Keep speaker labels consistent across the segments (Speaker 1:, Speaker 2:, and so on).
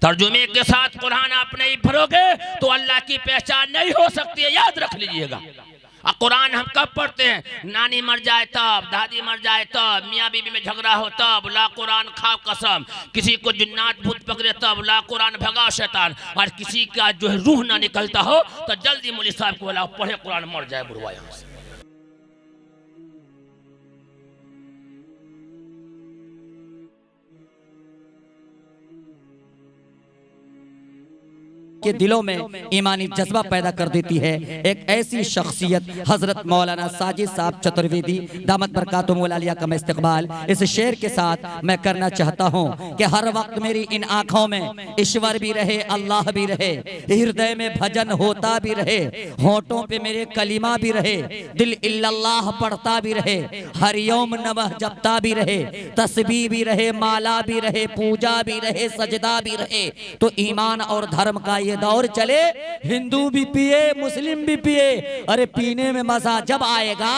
Speaker 1: तर्जुमे के साथ कुरान आप नहीं पढ़ोगे तो अल्लाह की पहचान नहीं हो सकती है, याद रख लीजिएगा। और कुरान हम कब पढ़ते हैं? नानी मर जाए तब, दादी मर जाए तब, मियाँ बीवी में झगड़ा हो तब, ला कुरान खाओ कसम, किसी को जिन्नात भूत पकड़े तब, ला कुरान भगाओ शैतान, और किसी का जो है रूह ना निकलता हो तो जल्दी मौलवी साहब को बोला पढ़े कुरान, मर जाए बुढ़वा यहाँ से।
Speaker 2: के दिलों में ईमानी जज्बा पैदा कर देती है। एक ऐसी शख्सियत हजरत मौलाना साजिद साहब चतुर्वेदी दामत बरकातुहुल आलिया का मैं इस्तकबाल इस शेर के साथ मैं करना चाहता हूँ कि हर वक्त मेरी इन आँखों में ईश्वर भी रहे, अल्लाह भी रहे, हृदय में भजन होता भी रहे, होठों पे मेरे कलीमा भी रहे, दिल इल्लल्लाह पढ़ता भी रहे, हरिओम नमः जपता भी रहे, तस्बीह भी रहे, माला भी रहे, पूजा भी रहे, सजदा भी रहे, तो ईमान और धर्म का ये दौर चले। हिंदू भी पिए, मुस्लिम भी पिए, अरे पीने में मजा जब आएगा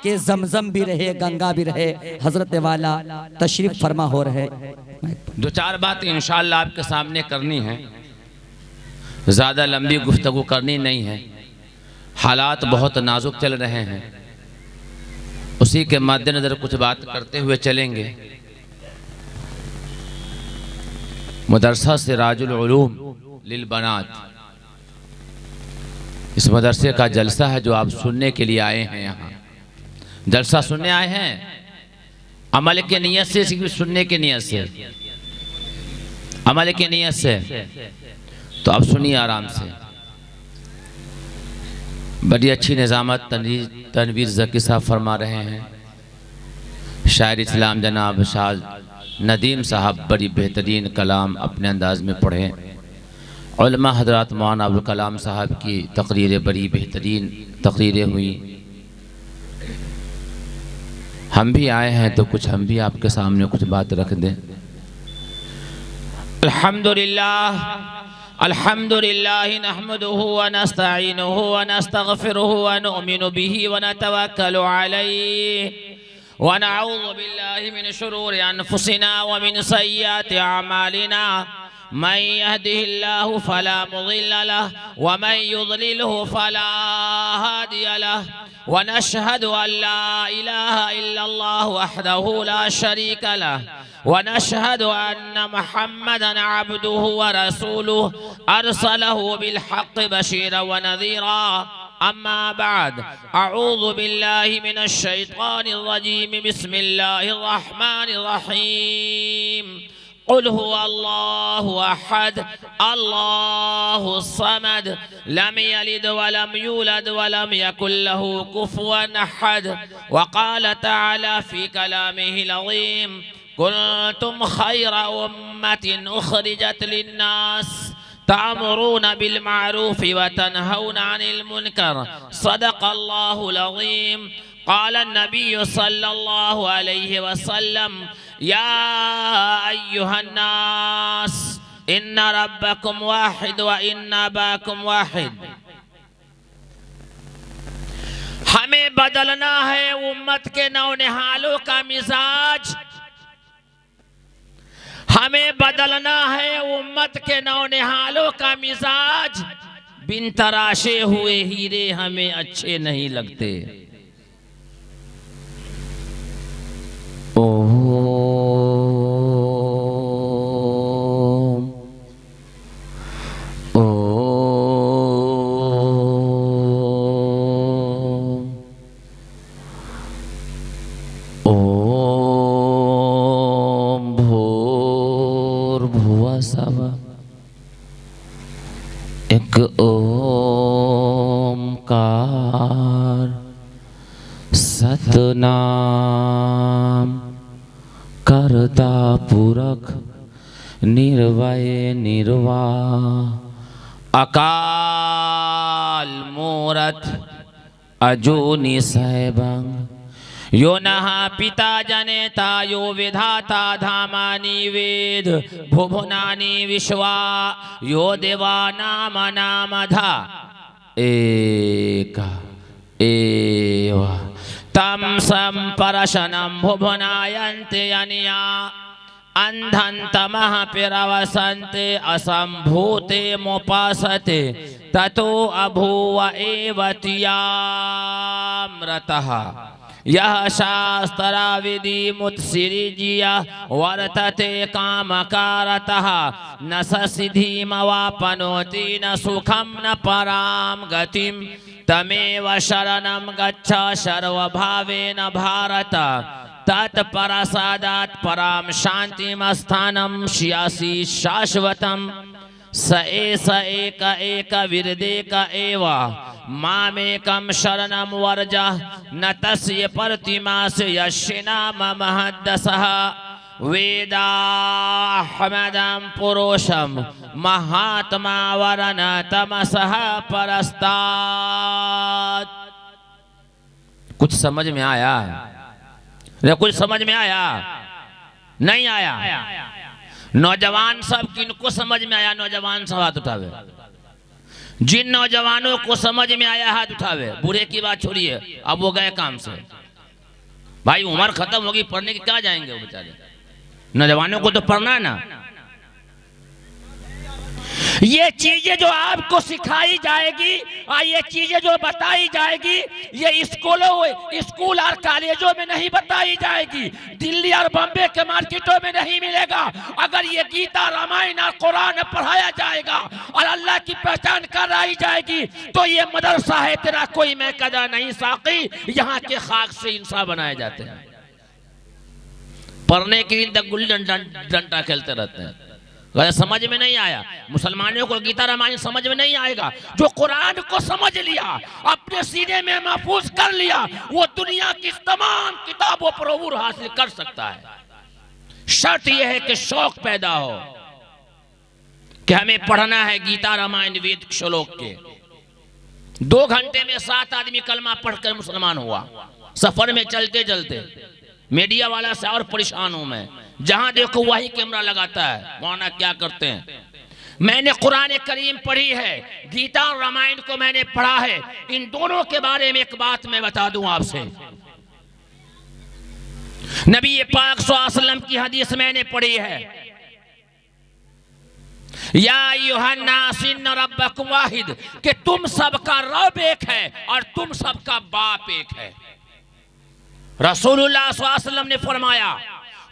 Speaker 2: कि जमजम भी रहे, गंगा भी रहे। हजरत वाला तशरीफ फरमा हो रहे।
Speaker 1: दो चार बात इंशाअल्लाह आपके सामने करनी है, ज्यादा लंबी गुफ्तगू करनी नहीं है। हालात बहुत नाजुक चल रहे हैं, उसी के मद्देनजर कुछ बात करते हुए चलेंगे। मदरसा सिराजुल उलूम लिल बनात, इस मदरसे का जलसा है जो आप सुनने के लिए आए हैं। यहाँ जलसा सुनने आए हैं, अमल के नियत से, सुनने के नियत से, अमल के नियत से, तो आप सुनिए आराम से। बड़ी अच्छी निजामत तनवीर ज़की साहब फरमा रहे हैं। शायर इस्लाम जनाब शाह नदीम साहब बड़ी बेहतरीन कलाम अपने अंदाज में पढ़े। उलमा हजरात मौलाना अब्दुल कलाम साहब की तकरीरें बड़ी बेहतरीन तकरीरें हुई। हम भी आए हैं तो कुछ हम भी आपके सामने कुछ बात रख दें। अल्हम्दुलिल्लाह अल्हम्दुलिल्लाह नहमदुहु व नस्तईनुहु व नस्तगफिरुहु व नुमिनु बिही व नतवक्कलु अलैहि व नऊज़ु बिल्लाहि मिन शुरूरि अनफुसिना व मिन सय्यिआति अमालिना मन यहदिहिल्लाहु फला मुज़िल्ल लहु व मन युज़लिलहु फला हादिय लहु व नशहदु अन ला इलाहा इल्लल्लाह वहदहु ला शरीका लहु व नशहदु अन्न मुहम्मदन अब्दुहु व रसूलुहु अरसलहु बिल हक़्क़ि बशीरन व नज़ीरा। अम्मा बाद, अऊज़ु बिल्लाहि मिनश शैतानिर रजीम, बिस्मिल्लाहिर रहमानिर रहीम। क़ुल हुवल्लाहु अहद, अल्लाहु समद, लम यलिद वलम यूलद वलम यकुल लहू कुफुवन अहद। व क़ाल तआला फ़ी कलामिहिल अज़ीम, कुन्तुम खैरा उम्मतिन उख़रिजत लिन्नास तामुरून बिल मारूफ व तनहौन अनिल मुनकर। सदक़ल्लाहुल अज़ीम। क़ाल नबी सल्लल्लाहु अलैहि वसल्लम, या अय्युहन्नास इन्ना रब्बकुम वाहिद व इन्ना अबाकुम वाहिद। हमें बदलना है उम्मत के नौनिहालों का मिजाज, हमें बदलना है उम्मत के नौनिहालों का मिजाज। बिन तराशे हुए हीरे हमें अच्छे नहीं लगते।
Speaker 3: एक ओमकार सतनाम करता पुरख निर्वय निर्वाह,
Speaker 1: अकाल मूरत अजूनी सहबंग, यो नहा पिता जनेता यो विधाता धामानि वेद भुवनानि विश्वा यो देवा नाम नामधा एक एव तम संपरशनम भुवनायन्ते अनिया। अंधं तमः पिरवसन्ते असंभूते मोपासते ततो अभूव एव तियामृतः यह शास्त्र विधि मुत्सिरिजिय वर्तते कामकारतः न स सिद्धिमवाप्नोति न सुखं न परां गतिं तमेव शरणं गच्छ सर्वभावेन भारत तत्परसादात् परां शान्तिमस्थानं श्यासि शाश्वतं स एष एक एक विरदेक एव मामेकं शरणं वर्ज न तस्य प्रतिमास्य यस्य नाम महद्दसः वेदाहमदं पुरुषं महात्मा वरन तमसः परस्तात्। कुछ समझ में आया? कुछ समझ में आया? नहीं आया? नौजवान सब किनको समझ में आया? नौजवान सब हाथ उठावे। जिन नौजवानों को समझ में आया हाथ उठावे। बूढ़े की बात छोड़िए, अब वो गए काम से। भाई उम्र खत्म होगी, पढ़ने के क्या जाएंगे वो बेचारे? नौजवानों को तो पढ़ना है ना। ये चीजें जो आपको सिखाई जाएगी और ये चीजें जो बताई जाएगी, ये स्कूल और कॉलेजों में नहीं बताई जाएगी, दिल्ली और बम्बे के मार्केटों में नहीं मिलेगा। अगर ये गीता, रामायण और कुरान पढ़ाया जाएगा और अल्लाह की पहचान कराई जाएगी तो ये मदरसा है तेरा कोई मैं कदा नहीं साकी, यहाँ के खाक से इंसान बनाए जाते हैं। पढ़ने के दिन तक गुल्ली डंडा खेलते रहते हैं। समझ में नहीं आया? मुसलमानों को गीता रामायण समझ में नहीं आएगा। जो कुरान को समझ लिया, अपने सीने में महफूज कर लिया, वो दुनिया की तमाम किताबों पर अबूर हासिल कर सकता है। शर्त यह है कि शौक पैदा हो कि हमें पढ़ना है गीता रामायण वेद श्लोक के। 2 घंटे में 7 आदमी कलमा पढ़कर मुसलमान हुआ। सफर में चलते चलते मीडिया वाला से और परेशान हूं मैं। जहां देखो वही कैमरा लगाता है। मौलाना क्या करते हैं? मैंने कुरान करीम पढ़ी है, गीता और रामायण को मैंने पढ़ा है। इन दोनों के बारे में एक बात मैं बता दूं आपसे। नबी पाक सल्लल्लाहु अलैहि वसल्लम की हदीस मैंने पढ़ी है, या अय्युहन्नास इन्न रब्बकुम वाहिद, कि तुम सबका रब एक है और तुम सबका बाप एक है। रसूलुल्लाह सल्लल्लाहु अलैहि वसल्लम ने फरमाया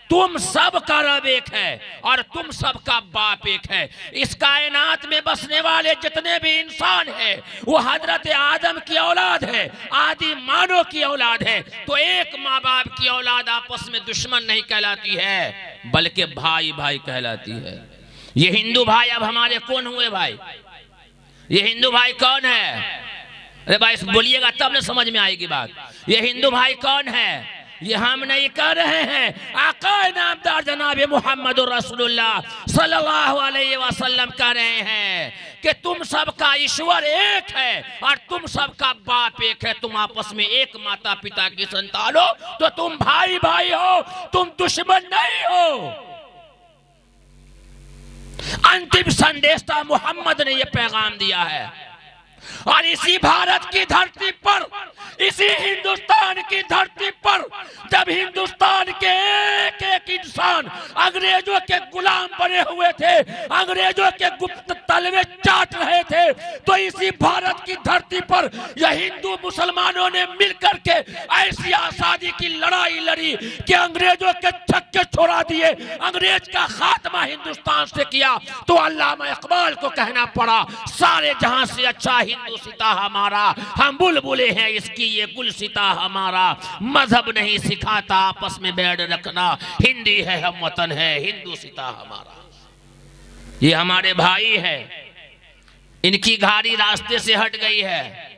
Speaker 1: तुम सबका रब एक है और तुम सबका बाप एक है। इस कायनात में बसने वाले जितने भी इंसान हैं वो हजरत आदम की औलाद है, आदि मानव की औलाद है। तो एक माँ बाप की औलाद आपस में दुश्मन नहीं कहलाती है, बल्कि भाई भाई कहलाती है। ये हिंदू भाई अब हमारे कौन हुए भाई? ये हिंदू भाई कौन है? अरे भाई बोलिएगा तब ना समझ में आएगी बात। ये हिंदू भाई कौन है? ये हम नहीं कर रहे हैं, आका नामदार जनाब मोहम्मद रसूलुल्लाह सल्लल्लाहु अलैहि वसल्लम कह रहे हैं कि तुम सबका ईश्वर एक है और तुम सबका बाप एक है। तुम आपस में एक माता पिता की संतान हो तो तुम भाई भाई हो, तुम दुश्मन नहीं हो। अंतिम संदेशता मोहम्मद ने यह पैगाम दिया है। और इसी भारत की धरती पर, इसी हिंदुस्तान की धरती पर जब हिंदुस्तान के एक एक इंसान अंग्रेजों के गुलाम बने हुए थे, अंग्रेजों के गुप्त तलवे चाट रहे थे, तो इसी भारत की धरती पर यह हिंदू मुसलमानों ने मिलकर के ऐसी आजादी की लड़ाई लड़ी कि अंग्रेजों के छक्के छोड़ा दिए, अंग्रेज का खात्मा हिंदुस्तान से किया। तो अल्लामा इकबाल को कहना पड़ा, सारे जहां से अच्छा हिंदू सिता हमारा, हम बुलबुले हैं इसकी ये गुल सिता हमारा। मजहब नहीं सिखाता आपस में बैठ रखना, हिंदी है हम वतन है हिंदू सिता हमारा। ये हमारे भाई है, इनकी गाड़ी रास्ते से हट गई है।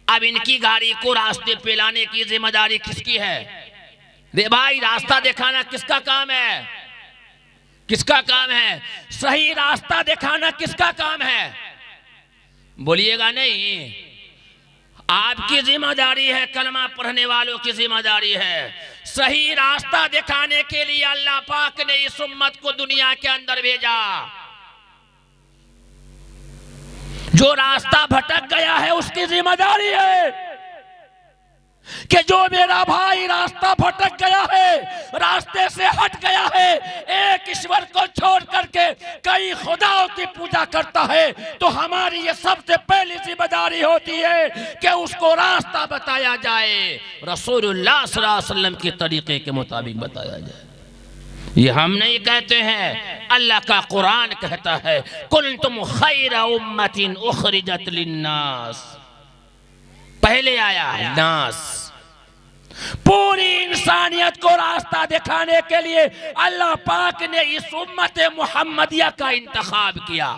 Speaker 1: अब इनकी गाड़ी को रास्ते पे लाने की जिम्मेदारी किसकी है? रे भाई रास्ता दिखाना किसका काम है? किसका काम है? सही रास्ता दिखाना किसका काम है? बोलिएगा नहीं। आपकी जिम्मेदारी है, कलमा पढ़ने वालों की जिम्मेदारी है। सही रास्ता दिखाने के लिए अल्लाह पाक ने इस उम्मत को दुनिया के अंदर भेजा। जो रास्ता भटक गया है उसकी जिम्मेदारी है कि जो मेरा भाई रास्ता भटक गया है, रास्ते से हट गया है, एक ईश्वर को छोड़ करके कई खुदाओं की पूजा करता है, तो हमारी ये सबसे पहली जिम्मेदारी होती है कि उसको रास्ता बताया जाए, रसूलुल्लाह सल्लल्लाहु अलैहि वसल्लम के तरीके के मुताबिक बताया जाए। ये हम नहीं कहते हैं, अल्लाह का कुरान कहता है, कुंतुम खैरा उम्मतिन उखरिजत लिन्नास। पहले आया है नास, पूरी इंसानियत को रास्ता दिखाने के लिए अल्लाह पाक ने इस उम्मत मुहम्मदिया का इंतखाब किया।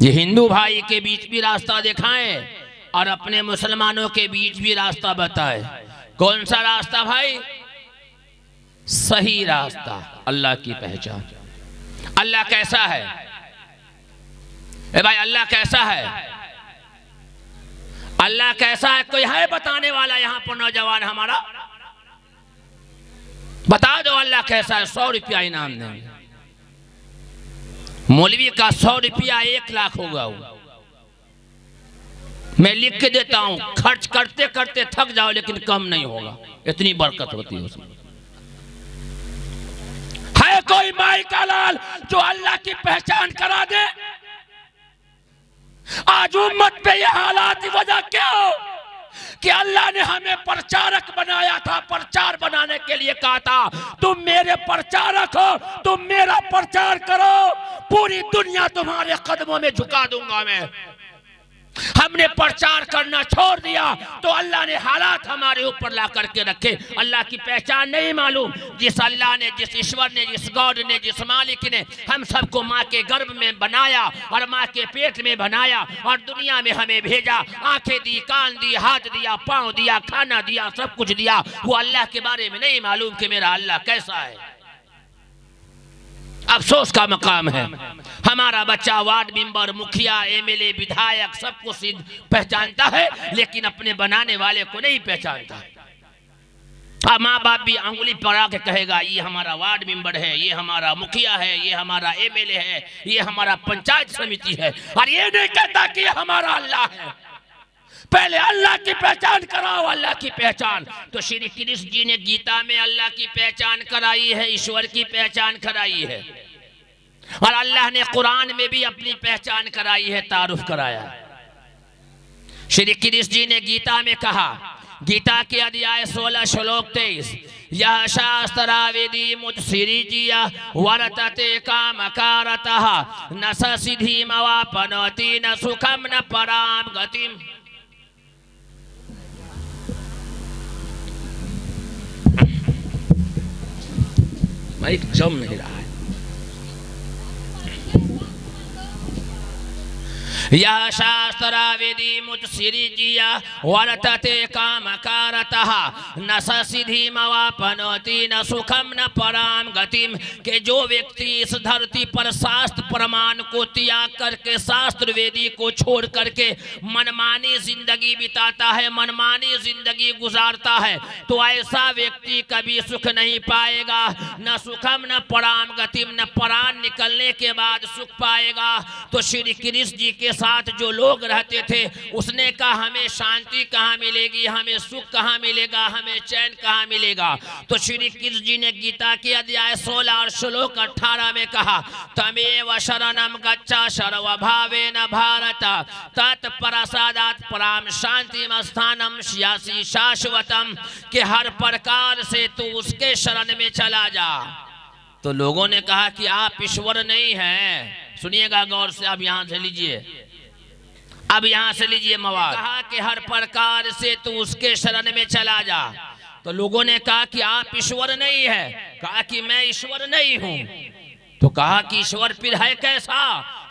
Speaker 1: ये हिंदू भाई के बीच भी रास्ता दिखाएं और अपने मुसलमानों के बीच भी रास्ता बताए। कौन सा रास्ता भाई? सही रास्ता, अल्लाह की पहचान। अल्लाह कैसा है? ए भाई, अल्लाह कैसा है? अल्लाह कैसा है? कोई है बताने वाला यहां पर नौजवान हमारा? बता दो अल्लाह कैसा है। 100 रुपया इनाम देंगे। मौलवी का 100 रुपया 1 लाख होगा। मैं लिख के देता हूं, खर्च करते करते थक जाओ लेकिन कम नहीं होगा, इतनी बरकत होती है उसमें। है कोई माई का लाल जो अल्लाह की पहचान करा दे? आज उम्मत पे ये हालात की वजह क्या हो कि अल्लाह ने हमें प्रचारक बनाया था, प्रचार बनाने के लिए कहा था तुम मेरे प्रचारक हो, तुम मेरा प्रचार करो, पूरी दुनिया तुम्हारे कदमों में झुका दूंगा मैं। हमने प्रचार करना छोड़ दिया तो अल्लाह ने हालात हमारे ऊपर ला करके रखे। अल्लाह की पहचान नहीं मालूम। जिस अल्लाह ने, जिस ईश्वर ने, जिस गॉड ने, जिस मालिक ने हम सबको माँ के गर्भ में बनाया और माँ के पेट में बनाया और दुनिया में हमें भेजा, आंखें दी, कान दी, हाथ दिया, पाँव दिया, खाना दिया, सब कुछ दिया, वो अल्लाह के बारे में नहीं मालूम कि मेरा अल्लाह कैसा है। अफसोस का मकाम है, हमारा बच्चा वार्ड मेंबर, मुखिया, एमएलए, विधायक सबको पहचानता है लेकिन अपने बनाने वाले को नहीं पहचानता। माँ बाप भी अंगुली पड़ा के कहेगा ये हमारा वार्ड मेंबर है, ये हमारा मुखिया है, ये हमारा एमएलए है, ये हमारा पंचायत समिति है, और ये नहीं कहता कि ये हमारा अल्लाह है। पहले अल्लाह की पहचान कराओ, अल्लाह की पहचान। तो श्री कृष्ण जी ने गीता में अल्लाह की पहचान कराई है, ईश्वर की पहचान कराई है, और अल्लाह ने कुरान में भी अपनी पहचान कराई है, तारुफ कराया। श्री कृष्ण जी ने गीता में कहा, गीता के अध्याय 16 श्लोक 23, यह शास्त्रावेदी मुत्सिरिजिया वर्तते कामकारतः न स सिद्धिमवाप्नोति न सुखम न पराम गतिम। माइक जम नहीं रहा है। यह शास्त्रावेदी मुत्सिरिजिया वर्तते कामकारतः न स सिद्धिमवाप्नोति न सुखम न पराम गतिम। के जो व्यक्ति इस धरती पर शास्त्र प्रमाण को त्याग करके, शास्त्र वेदी को छोड़ करके मनमानी जिंदगी बिताता है, मनमानी जिंदगी गुजारता है, तो ऐसा व्यक्ति कभी सुख नहीं पाएगा। न सुखम न पराम गतिम, न प्राण निकलने के बाद सुख पाएगा। तो श्री कृष्ण जी के साथ जो लोग रहते थे, उसने कहा हमें शांति कहाँ मिलेगी, हमें सुख कहाँ मिलेगा, हमें चैन कहाँ मिलेगा। तो श्री कृष्ण जी ने गीता के अध्याय 16 और श्लोक 18 में कहा, तमेव शरणम गच्छ सर्वभावेन भारत तत्प्रसादात् पराम शांतिम स्थानम स्यासि शाश्वतम। के हर प्रकार से तू उसके शरण में चला जा। तो लोगों ने कहा कि आप ईश्वर नहीं हैं। सुनिएगा गौर से, अब यहां से लीजिए, अब यहां से लीजिए मवाद। कहा कि हर प्रकार से तू उसके शरण में चला जा। तो लोगों ने कहा कि आप ईश्वर नहीं है। कहा कि मैं ईश्वर नहीं हूं। तो कहा कि ईश्वर फिर है कैसा?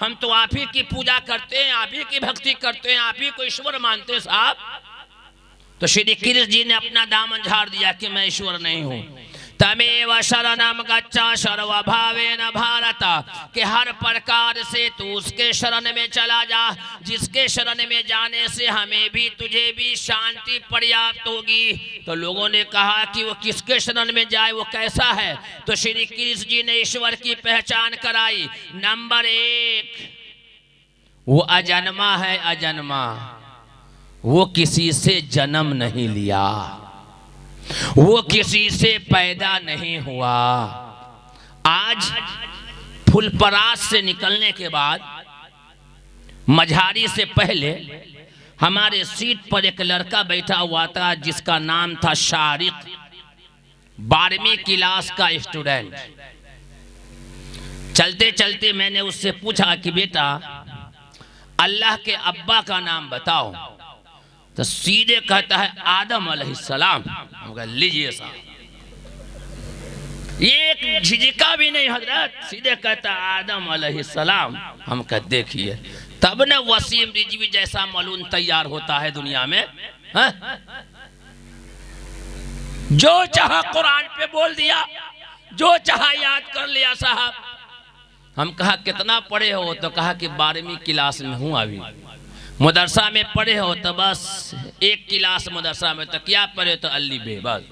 Speaker 1: हम तो आप ही की पूजा करते हैं, आप ही की भक्ति करते हैं, आप ही को ईश्वर मानते हैं साहब। तो श्री कृष्ण जी ने अपना दामन झाड़ दिया कि मैं ईश्वर नहीं हूं। तमेव शरणम गच्छ सर्वभावेन भारत। के हर प्रकार से तू उसके शरण में चला जा, जिसके शरण में जाने से हमें भी तुझे भी शांति पर्याप्त होगी। तो लोगों ने कहा कि वो किसके शरण में जाए, वो कैसा है? तो श्री कृष्ण जी ने ईश्वर की पहचान कराई। नंबर 1, वो अजन्मा है, अजन्मा। वो किसी से जन्म नहीं लिया, वो किसी से पैदा नहीं हुआ। आज फुलपरास से निकलने के बाद मझारी से पहले हमारे सीट पर एक लड़का बैठा हुआ था जिसका नाम था शारिक, 12वीं क्लास का स्टूडेंट। चलते चलते मैंने उससे पूछा कि बेटा अल्लाह के अब्बा का नाम बताओ, तो सीधे कहता है आदम अलैहिस्सलाम। हम कहा लीजिए साहब, एक झिझका भी नहीं हजरत, सीधे कहता आदम अलैहिस्सलाम। हम कहा देखिए, तब न वसीम रिजवी जैसा मलून तैयार होता है दुनिया में। हा? जो चाहा कुरान पे बोल दिया, जो चाहा याद कर लिया साहब। हम कहा कितना पढ़े हो, तो कहा कि 12वीं क्लास में हूँ अभी। मदरसा में पढ़े हो, तो बस 1 क्लास मदरसा में, तो क्या पढ़े, तो अल्ली बे बस।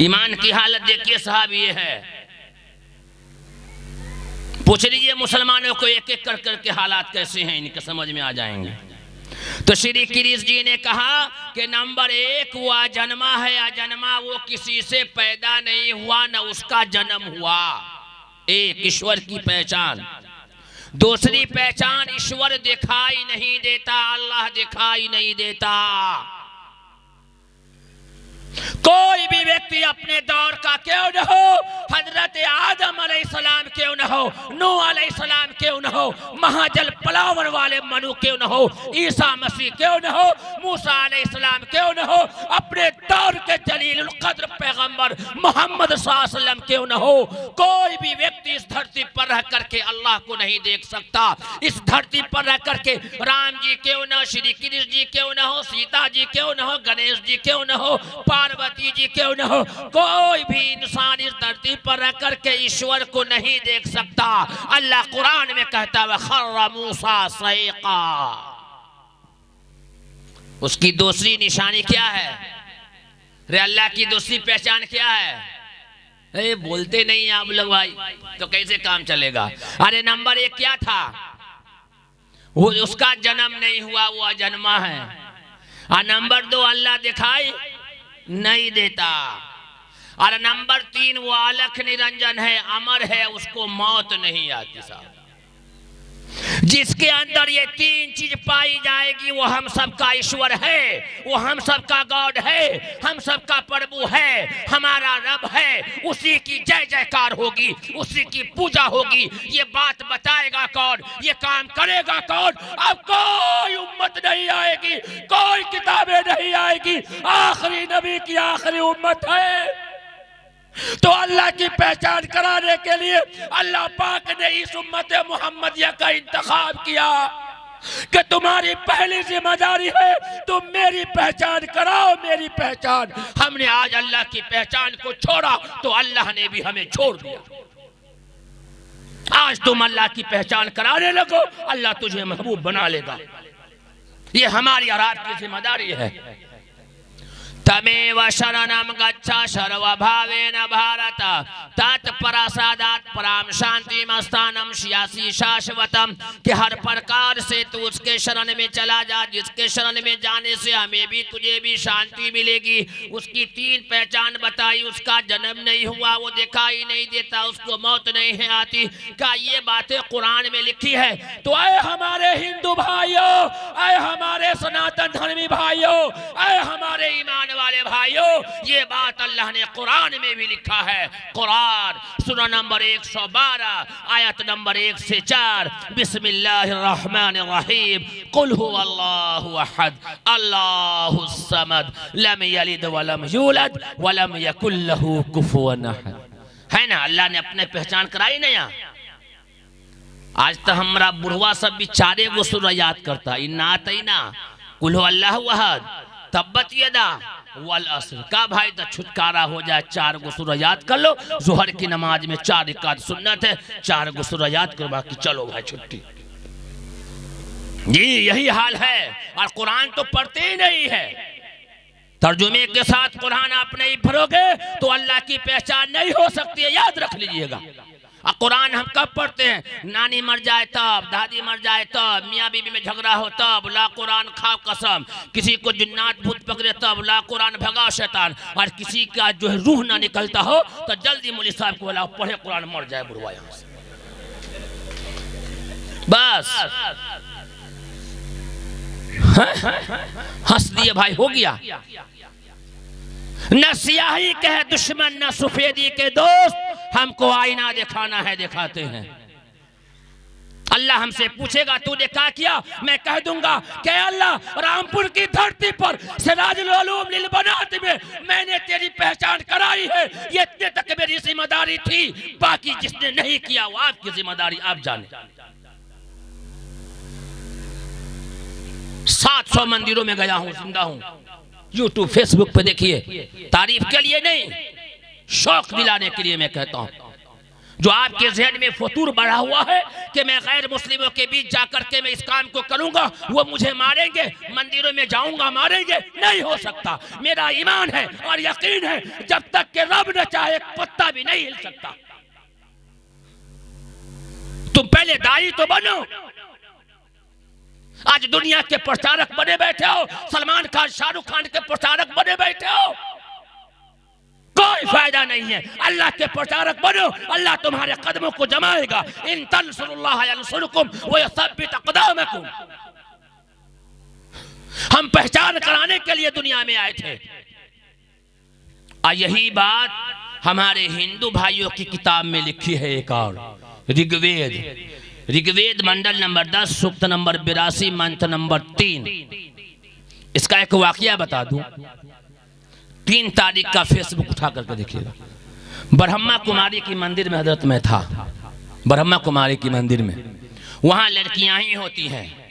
Speaker 1: ईमान की हालत देखिए साहब, ये है। पूछ लीजिए मुसलमानों को एक एक कर करके हालात कैसे हैं, इनके समझ में आ जाएंगे। तो श्री कृष्ण जी ने कहा कि नंबर 1 वो अजन्मा है। अजन्मा वो किसी से पैदा नहीं हुआ, न उसका जन्म हुआ। एक ईश्वर की पहचान। दूसरी पहचान, ईश्वर दिखाई नहीं देता, अल्लाह दिखाई नहीं देता। कोई भी व्यक्ति अपने दौर का क्यों न हो, हजरत आदम अलैहिस्सलाम क्यों न हो, नूह अलैहिस्सलाम क्यों न हो, महाजल पलावन वाले मनु क्यों न हो, ईसा मसीह क्यों न हो, मूसा अलैहिस्सलाम क्यों न हो, अपने दौर के जलीलुल कद्र पैगंबर मोहम्मद सल्लल्लाहु अलैहि वसल्लम क्यों न हो, कोई भी व्यक्ति इस धरती पर रह करके अल्लाह को नहीं देख सकता। इस धरती पर रह करके राम जी क्यों न हो, श्री कृष्ण जी क्यों न हो, सीता जी क्यों न हो, गणेश जी क्यों न हो, पार्वती जी क्यों न हो, कोई भी इंसान इस धरती पर रह करके ईश्वर को नहीं देख सकता। अल्लाह कुरान में कहता है खर्रा मूसा सईका। उसकी दूसरी निशानी क्या है रे? अल्लाह की दूसरी पहचान क्या है? अरे बोलते नहीं आप लोग भाई, तो कैसे काम चलेगा? अरे नंबर 1 क्या था? वो उसका जन्म नहीं हुआ, वो अजन्मा है। और नंबर 2 अल्लाह दिखाई नहीं देता। और नंबर 3 वो अलख निरंजन है, अमर है, उसको मौत नहीं आती साहब। जिसके अंदर ये 3 चीज पाई जाएगी वो हम सबका ईश्वर है, वो हम सबका गॉड है, हम सबका प्रभु है, हमारा रब है। उसी की जय जयकार होगी, उसी की पूजा होगी। ये बात बताएगा कौन, ये काम करेगा कौन? अब कोई उम्मत नहीं आएगी, कोई किताबें नहीं आएगी। आखिरी नबी की आखिरी उम्मत है। तो अल्लाह की पहचान कराने के लिए अल्लाह पाक ने इस उम्मत मोहम्मदिया का इंतखाब किया कि तुम्हारी पहली जिम्मेदारी है तुम मेरी पहचान कराओ, मेरी पहचान। हमने आज अल्लाह की पहचान को छोड़ा तो अल्लाह ने भी हमें छोड़ दिया। आज तुम अल्लाह की पहचान कराने लगो, अल्लाह तुझे महबूब बना लेगा। ये हमारी और आपकी जिम्मेदारी है। तमेव शरणम गच्छ सर्वभावेन भारत तत्प्रसादात् पराम शांतिमस्थानम श्यासी शाश्वतम। कि हर प्रकार से तू उसके शरण में चला जा, जिसके शरण में जाने से हमें भी तुझे भी शांति मिलेगी। उसकी 3 पहचान बताई। उसका जन्म नहीं हुआ, वो दिखाई नहीं देता, उसको मौत नहीं है आती। क्या ये बातें कुरान में लिखी है? तो आए हमारे हिंदू भाइयों, आए हमारे सनातन धर्मी भाइयों, आए हमारे ईमान वाले भाइयों, ये बात अल्लाह ने कुरान में भी लिखा है। कुरान सूरा नंबर 112 आयत नंबर 1 से 4। बिस्मिल्लाहिर्रहमानिर्रहीम। कुल हुवल्लाहु अहद अल्लाहुस समद लम यलिद वलम यूलद वलम यकुल लहू कुफुवन अहद। है ना, अल्लाह ने अपने पहचान कराई ना। यहाँ आज तो हमरा बुढ़वा सब भी 4 गो सूरा याद करता। इन्ना आतैना, कुल हुवल्लाहु अहद, तब्बत यदा वल असर। का भाई तो छुटकारा हो जाए, 4 गो सूरा याद कर लो। जोहर की नमाज में 4 रिकात सुन्नत है, 4 गो सूरा याद करो, बाकी चलो भाई छुट्टी। जी यही हाल है। और कुरान तो पढ़ते ही नहीं है। तर्जुमे के साथ कुरान आप नहीं पढ़ोगे तो अल्लाह की पहचान नहीं हो सकती है, याद रख लीजिएगा। कुरान हम कब पढ़ते हैं? नानी मर जाए तब, दादी मर जाए तब, मियाँ बीबी में झगड़ा हो तब, ला कुरान खाओ कसम, किसी को जिन्नात भूत पकड़े तब, ला कुरान भगाओ शैतान, और किसी का जो है रूह ना निकलता हो तो जल्दी मौलवी साहब को बोलाओ पढ़े कुरान मर जाए बुढ़वा यहाँ से। बस हंस दिए भाई, हो गया। न सियाही के है दुश्मन न सफेदी के दोस्त, हमको आईना दिखाना है दिखाते हैं। अल्लाह हमसे पूछेगा तूने क्या किया, मैं कह दूंगा कि अल्लाह रामपुर की धरती पर सिराजुल उलूम लिल बनात में मैंने तेरी पहचान कराई है, ये इतने तक मेरी जिम्मेदारी थी, बाकी जिसने नहीं किया वो आपकी जिम्मेदारी, आप जाने। 700 मंदिरों में गया हूं, जिंदा हूं, यूट्यूब फेसबुक पे देखिए, तारीफ के लिए नहीं, शौक दिलाने के लिए मैं कहता हूं। जो आपके जहन में फतूर बढ़ा हुआ है कि मैं गैर मुस्लिमों के बीच जाकर के मैं इस काम को करूंगा, वो मुझे मारेंगे, मंदिरों में जाऊंगा मारेंगे, नहीं हो सकता। मेरा ईमान है और यकीन है जब तक कि रब न चाहे पत्ता भी नहीं हिल सकता। तुम पहले दाई तो बनो। आज दुनिया के प्रचारक बने बैठे हो, सलमान खान शाहरुख खान के प्रचारक बने बैठे हो, कोई फायदा नहीं है। अल्लाह के प्रचारक बनो, अल्लाह तुम्हारे कदमों को जमाएगा। इन तंसुरुल्लाह यंसुरकुम व यथब्बित अक़दामकुम। हम पहचान कराने के लिए दुनिया में आए थे। यही बात हमारे हिंदू भाइयों की किताब में लिखी है। एक और ऋग्वेद मंडल नंबर 10 सूक्त नंबर 82 मंत्र नंबर 3। इसका एक वाकया बता दूं। 3 तारीख का फेसबुक उठा करके देखिएगा। ब्रह्मा कुमारी की मंदिर में हजरत में था, ब्रह्मा कुमारी की मंदिर में, वहाँ लड़कियां ही होती हैं।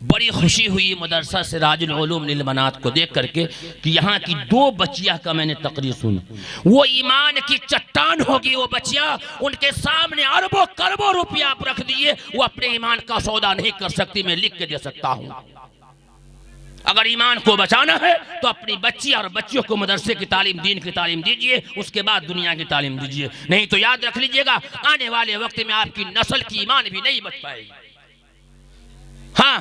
Speaker 1: बड़ी खुशी हुई मदरसा सिराजुल उलूम लिल बनात को देख करके कि यहाँ की 2 बच्चियां का मैंने तकरीर सुनी। वो ईमान की चट्टान होगी वो बच्चियां, उनके सामने अरबों करोड़ों रुपया आप रख दिए, वो अपने ईमान का सौदा नहीं कर सकती। मैं लिख के दे सकता हूँ। अगर ईमान को बचाना है तो अपनी बच्ची और बच्चियों को मदरसे की तालीम, दीन की तालीम दीजिए, उसके बाद दुनिया की तालीम दीजिए। नहीं तो याद रख लीजिएगा आने वाले वक्त में आपकी नस्ल की ईमान भी नहीं बच पाएगी। हाँ।